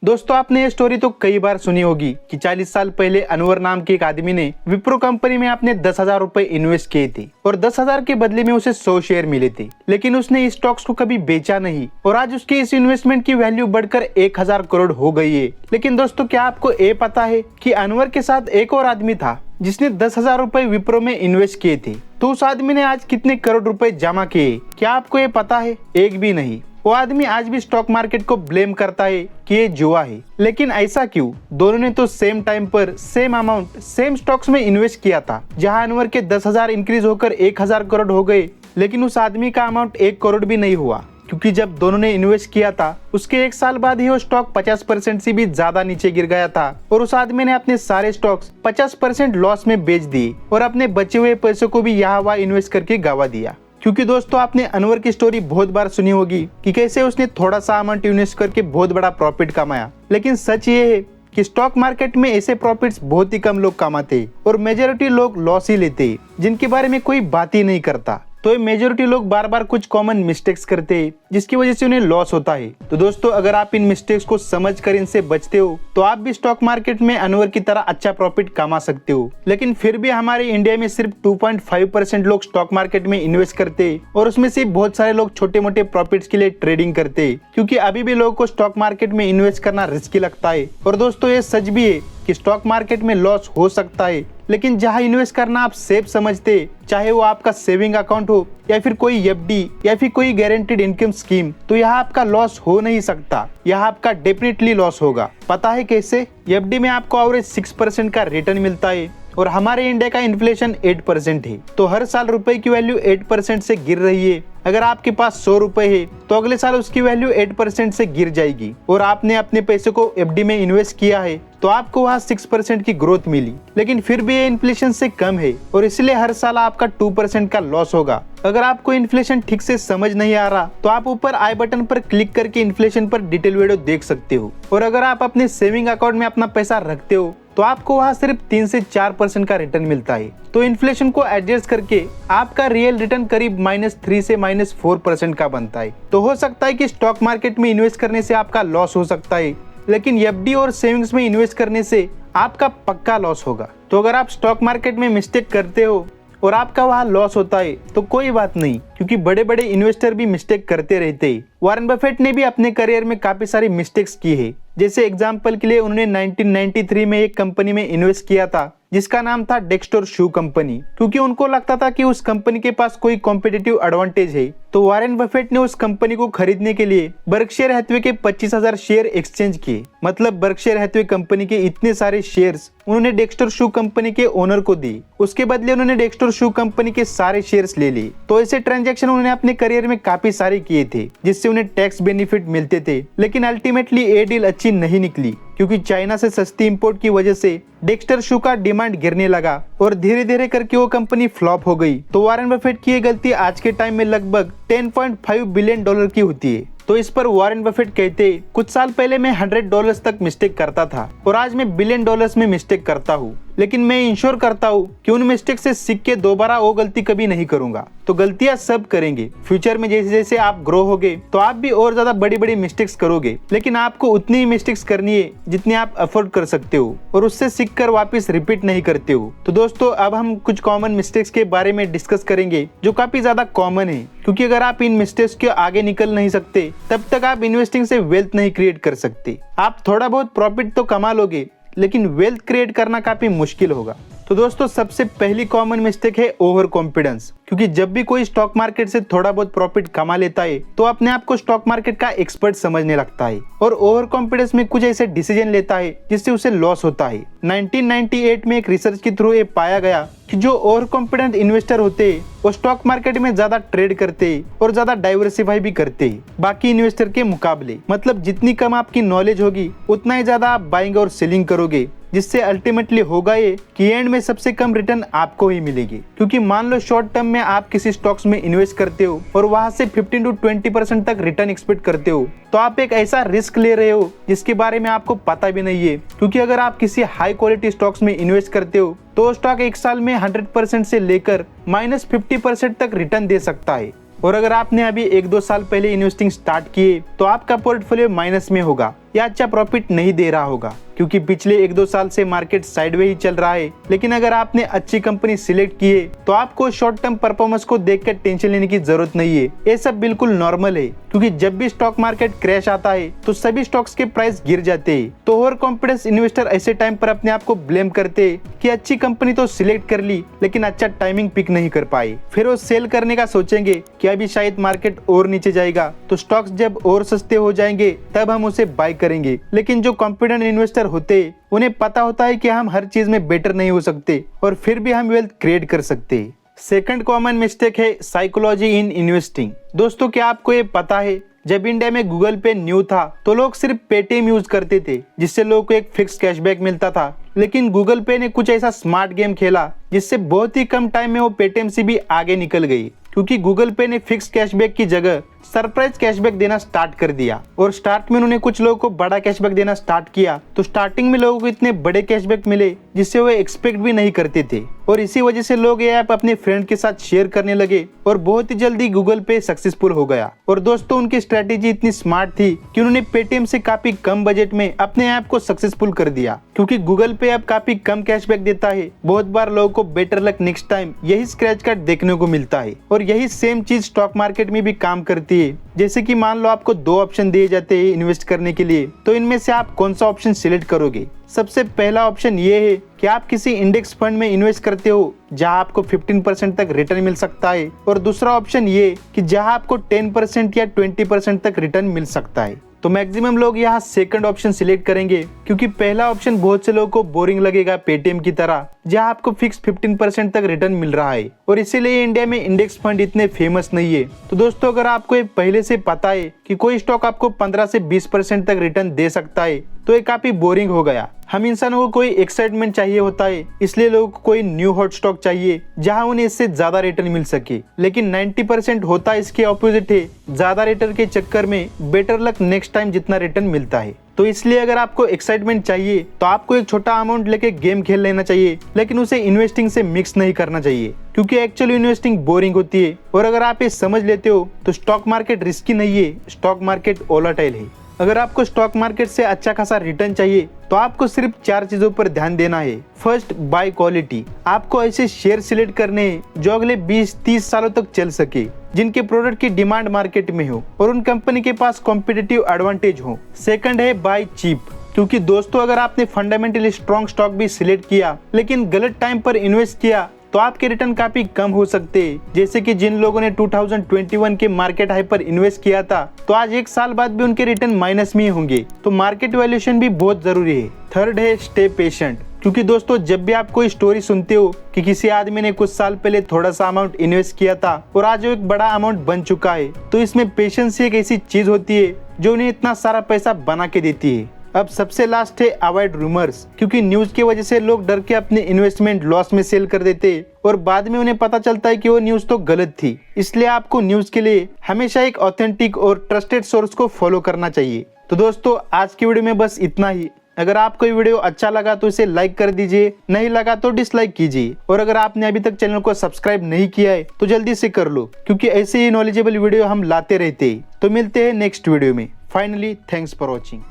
दोस्तों आपने ये स्टोरी तो कई बार सुनी होगी कि 40 साल पहले अनवर नाम के एक आदमी ने विप्रो कंपनी में अपने 10,000 रुपए इन्वेस्ट किए थे और 10,000 के बदले में उसे 100 शेयर मिले थे। लेकिन उसने इस स्टॉक्स को कभी बेचा नहीं और आज उसकी इस इन्वेस्टमेंट की वैल्यू बढ़कर 1,000 करोड़ हो गई है। लेकिन दोस्तों क्या आपको ये पता है कि अनवर के साथ एक और आदमी था जिसने 10,000 रुपए विप्रो में इन्वेस्ट किए थे। तो उस आदमी ने आज कितने करोड़ रुपए जमा किए, क्या आपको ये पता है? एक भी नहीं। वो आदमी आज भी स्टॉक मार्केट को ब्लेम करता है कि ये जुआ है। लेकिन ऐसा क्यों? दोनों ने तो सेम टाइम पर सेम अमाउंट सेम स्टॉक्स में इन्वेस्ट किया था। जहां अनवर के 10,000 इंक्रीज होकर 1,000 करोड़ हो गए, लेकिन उस आदमी का अमाउंट 1 करोड़ भी नहीं हुआ, क्योंकि जब दोनों ने इन्वेस्ट किया था उसके 1 साल बाद ही वो स्टॉक 50% से भी ज्यादा नीचे गिर गया था और उस आदमी ने अपने सारे स्टॉक्स 50% लॉस में बेच दिए और अपने बचे हुए पैसों को भी यहाँ वहाँ इन्वेस्ट करके गवा दिया। क्योंकि दोस्तों आपने अनवर की स्टोरी बहुत बार सुनी होगी कि कैसे उसने थोड़ा सा अमाउंट इन्वेस्ट करके बहुत बड़ा प्रॉफिट कमाया। लेकिन सच ये है कि स्टॉक मार्केट में ऐसे प्रॉफिट्स बहुत ही कम लोग कमाते और मेजोरिटी लोग लॉस ही लेते, जिनके बारे में कोई बात ही नहीं करता। तो ये मेजोरिटी लोग बार बार कुछ कॉमन मिस्टेक्स करते हैं जिसकी वजह से उन्हें लॉस होता है। तो दोस्तों अगर आप इन मिस्टेक्स को समझकर इनसे बचते हो तो आप भी स्टॉक मार्केट में अनवर की तरह अच्छा प्रॉफिट कमा सकते हो। लेकिन फिर भी हमारे इंडिया में सिर्फ 2.5% लोग स्टॉक मार्केट में इन्वेस्ट करते और उसमें से बहुत सारे लोग छोटे मोटे प्रॉफिट्स के लिए ट्रेडिंग करते, क्योंकि अभी भी लोगों को स्टॉक मार्केट में इन्वेस्ट करना रिस्की लगता है। और दोस्तों ये सच भी है कि स्टॉक मार्केट में लॉस हो सकता है, लेकिन जहां इन्वेस्ट करना आप सेफ समझते, चाहे वो आपका सेविंग अकाउंट हो या फिर कोई एफडी या फिर कोई गारंटीड इनकम स्कीम, तो यहाँ आपका लॉस हो नहीं सकता। यहाँ आपका डेफिनेटली लॉस होगा। पता है कैसे? एफडी में आपको एवरेज 6% का रिटर्न मिलता है और हमारे इंडिया का इन्फ्लेशन 8% है, तो हर साल रुपए की वैल्यू 8% से गिर रही है। अगर आपके पास 100 रुपए है तो अगले साल उसकी वैल्यू 8% से गिर जाएगी और आपने अपने पैसे को एफडी में इन्वेस्ट किया है तो आपको वहाँ 6% की ग्रोथ मिली, लेकिन फिर भी ये इन्फ्लेशन से कम है और इसलिए हर साल आपका 2% का लॉस होगा। अगर आपको इन्फ्लेशन ठीक से समझ नहीं आ रहा तो आप ऊपर आई बटन पर क्लिक करके इन्फ्लेशन पर डिटेल वीडियो देख सकते हो। और अगर आप अपने सेविंग अकाउंट में अपना पैसा रखते हो तो आपको वहाँ सिर्फ 3 से 4% का रिटर्न मिलता है। तो इन्फ्लेशन को एडजस्ट करके आपका रियल रिटर्न करीब -3 से -4% का बनता है। तो हो सकता है कि स्टॉक मार्केट में इन्वेस्ट करने से आपका लॉस हो सकता है, लेकिन एफडी और सेविंग्स में इन्वेस्ट करने से आपका पक्का लॉस होगा। तो अगर आप स्टॉक मार्केट में मिस्टेक करते हो और आपका वहाँ लॉस होता है तो कोई बात नहीं, क्योंकि बड़े बड़े इन्वेस्टर भी मिस्टेक करते रहते हैं। वॉरेन बफेट ने भी अपने करियर में काफी सारी मिस्टेक्स की है। जैसे एग्जांपल के लिए उन्होंने 1993 में एक कंपनी में इन्वेस्ट किया था जिसका नाम था डेक्स्टर शू कंपनी, क्योंकि उनको लगता था कि उस कंपनी के पास कोई कॉम्पिटिटिव एडवांटेज है। तो वॉरेन बफेट ने उस कंपनी को खरीदने के लिए बर्कशायर हैथवे के 25,000 शेयर एक्सचेंज किए। मतलब बर्कशायर हैथवे कंपनी के इतने सारे शेयर्स उन्होंने डेक्स्टर शू कंपनी के ओनर को दी। उसके बदले उन्होंने डेक्स्टर शू कंपनी के सारे शेयर्स ले लिए। तो ऐसे ट्रांजैक्शन उन्होंने अपने करियर में काफी सारे किए थे जिससे उन्हें टैक्स बेनिफिट मिलते थे। लेकिन अल्टीमेटली ये डील अच्छी नहीं निकली, क्योंकि चाइना से सस्ती इंपोर्ट की वजह से डेक्स्टर शू का डिमांड गिरने लगा और धीरे धीरे करके वो कंपनी फ्लॉप हो गई। तो वॉरेन बफेट की ये गलती आज के टाइम में लगभग $10.5 बिलियन की होती है। तो इस पर वॉरेन बफेट कहते, कुछ साल पहले मैं $100 तक मिस्टेक करता था और आज मैं $1 बिलियन में मिस्टेक करता हूँ, लेकिन मैं इंश्योर करता हूँ कि उन मिस्टेक से सीख के दोबारा वो गलती कभी नहीं करूंगा। तो गलतियां सब करेंगे। फ्यूचर में जैसे जैसे आप ग्रो होगे तो आप भी और ज्यादा बड़ी बड़ी मिस्टेक्स करोगे, लेकिन आपको उतनी ही मिस्टेक्स करनी है जितनी आप अफोर्ड कर सकते हो और उससे सीख कर वापिस रिपीट नहीं करते हो। तो दोस्तों अब हम कुछ कॉमन मिस्टेक्स के बारे में डिस्कस करेंगे जो काफी ज्यादा कॉमन है, क्योंकि अगर आप इन मिस्टेक्स के आगे निकल नहीं सकते तब तक आप इन्वेस्टिंग से वेल्थ नहीं क्रिएट कर सकते। आप थोड़ा बहुत प्रॉफिट तो कमा लोगे, लेकिन वेल्थ क्रिएट करना काफी मुश्किल होगा। तो दोस्तों सबसे पहली कॉमन मिस्टेक है ओवर कॉन्फिडेंस, क्योंकि जब भी कोई स्टॉक मार्केट से थोड़ा बहुत प्रॉफिट कमा लेता है तो अपने आप को स्टॉक मार्केट का एक्सपर्ट समझने लगता है और ओवर कॉन्फिडेंस में कुछ ऐसे डिसीजन लेता है जिससे उसे लॉस होता है। 1998 में एक रिसर्च के थ्रू ये पाया गया कि जो ओवर कॉन्फिडेंट इन्वेस्टर होते हैं वो स्टॉक मार्केट में ज्यादा ट्रेड करते हैं और ज्यादा डाइवर्सिफाई भी करते हैं बाकी इन्वेस्टर के मुकाबले। मतलब जितनी कम आपकी नॉलेज होगी उतना ही ज्यादा आप बाइंग और सेलिंग करोगे, जिससे अल्टीमेटली होगा ये कि एंड में सबसे कम रिटर्न आपको ही मिलेगी। क्योंकि मान लो शॉर्ट टर्म में आप किसी स्टॉक्स में इन्वेस्ट करते हो और वहां से 15 to 20% तक रिटर्न एक्सपेक्ट करते हो, तो आप एक ऐसा रिस्क ले रहे हो जिसके बारे में आपको पता भी नहीं है। क्योंकि अगर आप किसी हाई क्वालिटी स्टॉक्स में इन्वेस्ट करते हो तो स्टॉक एक साल में 100% से लेकर -50% तक रिटर्न दे सकता है, और अगर आपने अभी 1-2 साल पहले इन्वेस्टिंग स्टार्ट किए तो आपका पोर्टफोलियो माइनस में होगा या अच्छा प्रॉफिट नहीं दे रहा होगा, क्योंकि पिछले 1-2 साल से मार्केट साइडवे ही चल रहा है। लेकिन अगर आपने अच्छी कंपनी सिलेक्ट की है तो आपको शॉर्ट टर्म परफॉर्मेंस को देखकर टेंशन लेने की जरूरत नहीं है। ये सब बिल्कुल नॉर्मल है, क्योंकि जब भी स्टॉक मार्केट क्रैश आता है तो सभी स्टॉक्स के प्राइस गिर जाते हैं। तो ओवर कॉन्फिडेंस इन्वेस्टर ऐसे टाइम पर अपने आप को ब्लेम करते हैं कि अच्छी कंपनी तो सिलेक्ट कर ली लेकिन अच्छा टाइमिंग पिक नहीं कर पाए। फिर वो सेल करने का सोचेंगे कि अभी शायद मार्केट और नीचे जाएगा, तो स्टॉक्स जब और सस्ते हो जाएंगे तब हम उसे बाय करेंगे। लेकिन जो कॉन्फिडेंट इन्वेस्टर होते हैं उन्हें पता होता है कि हम हर चीज में बेटर नहीं हो सकते और फिर भी हम वेल्थ क्रिएट कर सकते हैं। सेकंड कॉमन मिस्टेक है साइकोलॉजी इन इन्वेस्टिंग। दोस्तों, क्या आपको ये पता है, जब इंडिया में गूगल पे न्यू था तो लोग सिर्फ पेटीएम यूज करते थे, जिससे लोगों को एक फिक्स कैशबैक मिलता था। लेकिन गूगल पे ने कुछ ऐसा स्मार्ट गेम खेला जिससे बहुत ही कम टाइम में वो पेटीएम से भी आगे निकल गई, क्योंकि गूगल पे ने फिक्स कैशबैक की जगह सरप्राइज कैशबैक देना स्टार्ट कर दिया। और स्टार्ट में उन्होंने कुछ लोगों को बड़ा कैशबैक देना स्टार्ट किया, तो स्टार्टिंग में लोगों को इतने बड़े कैशबैक मिले जिससे वो एक्सपेक्ट भी नहीं करते थे। और इसी वजह से लोग ये ऐप अपने फ्रेंड के साथ शेयर करने लगे और बहुत ही जल्दी गूगल पे सक्सेसफुल हो गया। और दोस्तों, उनकी स्ट्रेटेजी इतनी स्मार्ट थी कि उन्होंने पेटीएम से काफी कम बजट में अपने ऐप को सक्सेसफुल कर दिया। क्योंकि गूगल पे ऐप काफी कम कैशबैक देता है, बहुत बार लोगों को बेटर लक नेक्स्ट टाइम यही स्क्रैच कार्ड देखने को मिलता है। और यही सेम चीज स्टॉक मार्केट में भी काम करती है। जैसे कि मान लो आपको 2 ऑप्शन दिए जाते हैं इन्वेस्ट करने के लिए, तो इनमें से आप कौन सा ऑप्शन सिलेक्ट करोगे? सबसे पहला ऑप्शन ये है कि आप किसी इंडेक्स फंड में इन्वेस्ट करते हो जहां आपको 15% तक रिटर्न मिल सकता है, और दूसरा ऑप्शन ये कि जहां आपको 10% या 20% तक रिटर्न मिल सकता है। तो मैक्सिमम लोग यहाँ सेकंड ऑप्शन सिलेक्ट करेंगे, क्योंकि पहला ऑप्शन बहुत से लोगों को बोरिंग लगेगा पेटीएम की तरह, जहाँ आपको फिक्स 15% तक रिटर्न मिल रहा है, और इसीलिए इंडिया में इंडेक्स फंड इतने फेमस नहीं है। तो दोस्तों, अगर आपको ये पहले से पता है कि कोई स्टॉक आपको 15 से 20% तक रिटर्न दे सकता है, तो ये काफी बोरिंग हो गया। हम इंसानों को कोई एक्साइटमेंट चाहिए होता है, इसलिए लोगों को कोई न्यू हॉट स्टॉक चाहिए जहां उन्हें इससे ज्यादा रिटर्न मिल सके। लेकिन 90% होता इसके ऑपोजिट है, ज्यादा रिटर्न के चक्कर में बेटर लक नेक्स्ट टाइम जितना रिटर्न मिलता है। तो इसलिए अगर आपको एक्साइटमेंट चाहिए तो आपको एक छोटा अमाउंट लेके गेम खेल लेना चाहिए, लेकिन उसे इन्वेस्टिंग से मिक्स नहीं करना चाहिए, क्योंकि एक्चुअली इन्वेस्टिंग बोरिंग होती है। और अगर आप ये समझ लेते हो तो स्टॉक मार्केट रिस्की नहीं है, स्टॉक मार्केट वोलेटाइल है। अगर आपको स्टॉक मार्केट से अच्छा खासा रिटर्न चाहिए तो आपको सिर्फ 4 चीजों पर ध्यान देना है। First, bye quality. आपको ऐसे शेयर सिलेक्ट करने हैं जो अगले 20-30 सालों तक चल सके, जिनके प्रोडक्ट की डिमांड मार्केट में हो और उन कंपनी के पास कॉम्पिटिटिव एडवांटेज हो। सेकंड है बाय चीप, क्योंकि दोस्तों, अगर आपने फंडामेंटली स्ट्रॉन्ग स्टॉक भी सिलेक्ट किया लेकिन गलत टाइम पर इन्वेस्ट किया तो आपके रिटर्न काफी कम हो सकते हैं। जैसे कि जिन लोगों ने 2021 के मार्केट हाई पर इन्वेस्ट किया था, तो आज 1 साल बाद भी उनके रिटर्न माइनस में होंगे। तो मार्केट वैल्यूएशन भी बहुत जरूरी है। थर्ड है स्टे पेशेंट, क्योंकि दोस्तों, जब भी आप कोई स्टोरी सुनते हो कि किसी आदमी ने कुछ साल पहले थोड़ा सा अमाउंट इन्वेस्ट किया था और आज वो एक बड़ा अमाउंट बन चुका है, तो इसमें पेशेंस एक ऐसी चीज होती है जो उन्हें इतना सारा पैसा बना के देती है। अब सबसे लास्ट है अवॉइड रूमर्स, क्योंकि न्यूज की वजह से लोग डर के अपने इन्वेस्टमेंट लॉस में सेल कर देते और बाद में उन्हें पता चलता है कि वो न्यूज तो गलत थी। इसलिए आपको न्यूज के लिए हमेशा एक ऑथेंटिक और ट्रस्टेड सोर्स को फॉलो करना चाहिए। तो दोस्तों, आज की वीडियो में बस इतना ही। अगर आपको ये वीडियो अच्छा लगा तो इसे लाइक कर दीजिए, नहीं लगा तो डिसलाइक कीजिए। और अगर आपने अभी तक चैनल को सब्सक्राइब नहीं किया है तो जल्दी से कर लो, क्योंकि ऐसे ही नॉलेजेबल वीडियो हम लाते रहते हैं। तो मिलते हैं नेक्स्ट वीडियो में। Finally, thanks for watching.